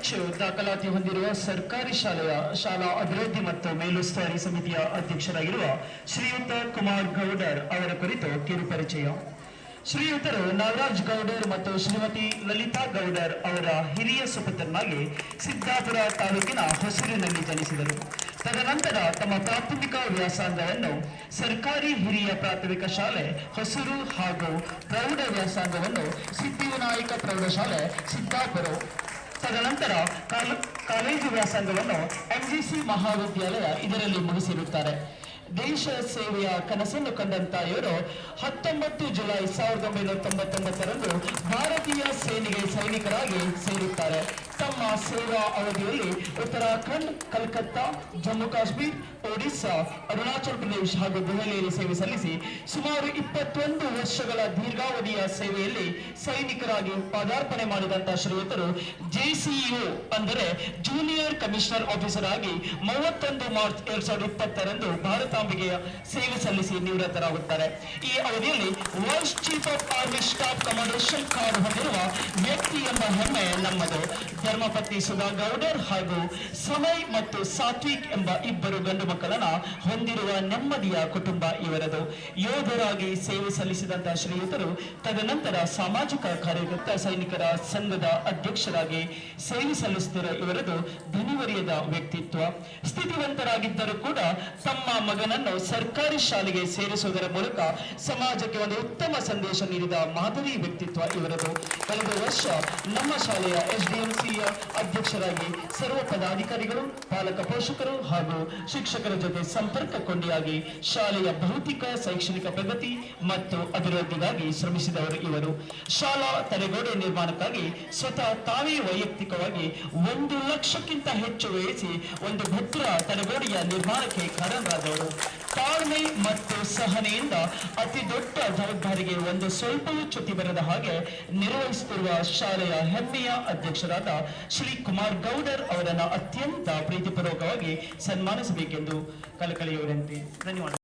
ಹೆಚ್ಚು ದಾಖಲಾತಿ ಹೊಂದಿರುವ ಸರ್ಕಾರಿ ಶಾಲಾ ಅಭಿವೃದ್ಧಿ ಮತ್ತು ಮೇಲುಸ್ತುವಾರಿ ಸಮಿತಿಯ ಅಧ್ಯಕ್ಷರಾಗಿರುವ ಶ್ರೀಯುತ ಕುಮಾರ್ ಗೌಡರ್ ಅವರ ಕುರಿತು ಕಿರು ಪರಿಚಯ. ಶ್ರೀಯುತರು ನಾಗರಾಜ್ ಗೌಡರ್ ಮತ್ತು ಶ್ರೀಮತಿ ಲಲಿತಾ ಗೌಡರ್ ಅವರ ಹಿರಿಯ ಸುಪುತ್ರನಾಗಿ ಸಿದ್ದಾಪುರ ತಾಲೂಕಿನ ಹೊಸೂರಿನಲ್ಲಿ ಜನಿಸಿದರು. ತದನಂತರ ತಮ್ಮ ಪ್ರಾಥಮಿಕ ವ್ಯಾಸಂಗವನ್ನು ಸರ್ಕಾರಿ ಹಿರಿಯ ಪ್ರಾಥಮಿಕ ಶಾಲೆ ಹೊಸೂರು ಹಾಗೂ ಪ್ರೌಢ ವ್ಯಾಸಂಗವನ್ನು ಸಿದ್ಧಿವಿನಾಯಕ ಪ್ರೌಢಶಾಲೆ ಸಿದ್ದಾಪುರ, ತದನಂತರ ಕಾಲೇಜು ವ್ಯಾಸಂಗವನ್ನು ಎಂಜಿಸಿ ಮಹಾವಿದ್ಯಾಲಯ ಇದರಲ್ಲಿ ಮುಗಿಸಿರುತ್ತಾರೆ. ದೇಶ ಸೇವೆಯ ಕನಸನ್ನು ಕಂಡಂತ ಇವರು 19 ಜುಲೈ 1999ರಂದು ಭಾರತೀಯ ಸೇನೆಗೆ ಸೈನಿಕರಾಗಿ ಸೇರುತ್ತಾರೆ. ತಮ್ಮ ಸೇವಾ ಅವಧಿಯಲ್ಲಿ ಉತ್ತರಾಖಂಡ್, ಕಲ್ಕತ್ತಾ, ಜಮ್ಮು ಕಾಶ್ಮೀರ್, ಒಡಿಸ್ಸಾ, ಅರುಣಾಚಲ ಪ್ರದೇಶ ಹಾಗೂ ದೆಹಲಿಯಲ್ಲಿ ಸೇವೆ ಸಲ್ಲಿಸಿ ಸುಮಾರು 21 ವರ್ಷಗಳ ದೀರ್ಘಾವಧಿಯ ಸೇವೆಯಲ್ಲಿ ಸೈನಿಕರಾಗಿ ಪದಾರ್ಪಣೆ ಮಾಡಿದಂತ ಶ್ರೀಯುತರು JCU ಅಂದರೆ ಜೂನಿಯರ್ ಕಮಿಷನರ್ ಆಫೀಸರ್ ಆಗಿ 31 ಮಾರ್ಚ್ 2020ರಂದು ಭಾರತಾಂಬೆಗೆಯ ಸೇವೆ ಸಲ್ಲಿಸಿ ನಿವೃತ್ತರಾಗುತ್ತಾರೆ. ಈ ಅವಧಿಯಲ್ಲಿ vice chief of army staff commendation card ಹೊಂದಿರುವ ವ್ಯಕ್ತಿ ಎಂಬ ಹೆಮ್ಮೆ ನಮ್ಮದು. ಧರ್ಮಪತ್ನಿ ಸುಧಾ ಗೌಡರ್ ಹಾಗೂ ಸಮಯ್ ಮತ್ತು ಸಾತ್ವಿಕ್ ಎಂಬ ಇಬ್ಬರು ಗಂಡು ಮಕ್ಕಳನ್ನ ಹೊಂದಿರುವ ನೆಮ್ಮದಿಯ ಕುಟುಂಬ ಇವರದು. ಯೋಧರಾಗಿ ಸೇವೆ ಸಲ್ಲಿಸಿದಂತಹ ಶ್ರೀಯುತರು ತದನಂತರ ಸಾಮಾಜಿಕ ಕಾರ್ಯಕರ್ತ ಸೈನಿಕರ ಸಂಘದ ಅಧ್ಯಕ್ಷರಾಗಿ ಸೇವೆ ಸಲ್ಲಿಸುತ್ತಿರುವ ಇವರದು ಧನಿವರಿಯದ ವ್ಯಕ್ತಿತ್ವ. ಸ್ಥಿತಿವಂತರಾಗಿದ್ದರೂ ಕೂಡ ತಮ್ಮ ಮಗನನ್ನು ಸರ್ಕಾರಿ ಶಾಲೆಗೆ ಸೇರಿಸುವುದರ ಮೂಲಕ ಸಮಾಜಕ್ಕೆ ಒಂದು ಉತ್ತಮ ಸಂದೇಶ ನೀಡಿದ ಮಾದರಿ ವ್ಯಕ್ತಿತ್ವ ಇವರದು. ಕಳೆದ ವರ್ಷ ನಮ್ಮ ಶಾಲೆಯ SDMC ಅಧ್ಯಕ್ಷರಾಗಿ ಸರ್ವ ಪದಾಧಿಕಾರಿಗಳು, ಪಾಲಕ ಪೋಷಕರು ಹಾಗೂ ಶಿಕ್ಷಕರ ಜೊತೆ ಸಂಪರ್ಕ ಕೊಂಡಿಯಾಗಿ ಶಾಲೆಯ ಭೌತಿಕ ಶೈಕ್ಷಣಿಕ ಪ್ರಗತಿ ಮತ್ತು ಅಭಿವೃದ್ಧಿಗಾಗಿ ಶ್ರಮಿಸಿದವರು ಇವರು. ಶಾಲಾ ತಡೆಗೋಡೆ ನಿರ್ಮಾಣಕ್ಕಾಗಿ ಸ್ವತಃ ತಾವೇ ವೈಯಕ್ತಿಕವಾಗಿ 1 ಲಕ್ಷಕ್ಕಿಂತ ಹೆಚ್ಚು ವ್ಯಯಿಸಿ ಒಂದು ಭದ್ರ ತಡೆಗೋಡೆಯ ನಿರ್ಮಾಣಕ್ಕೆ ಕಾರಣರಾದವರು. ತಾಳ್ಮೆ ಮತ್ತು ಸಹನೆಯಿಂದ ಅತಿ ದೊಡ್ಡ ಜವಾಬ್ದಾರಿಗೆ ಒಂದು ಸ್ವಲ್ಪವೂ ಚ್ಯುತಿ ಬರದ ಹಾಗೆ ನಿರ್ವಹಿಸುತ್ತಿರುವ ಶಾಲೆಯ ಹೆಮ್ಮೆಯ ಅಧ್ಯಕ್ಷರಾದ ಶ್ರೀ ಕುಮಾರ್ ಗೌಡರ್ ಅವರನ್ನು ಅತ್ಯಂತ ಪ್ರೀತಿಪೂರ್ವಕವಾಗಿ ಸನ್ಮಾನಿಸಬೇಕೆಂದು ಕಳಕಳಿಯ ವಿನಂತಿ. ಧನ್ಯವಾದ.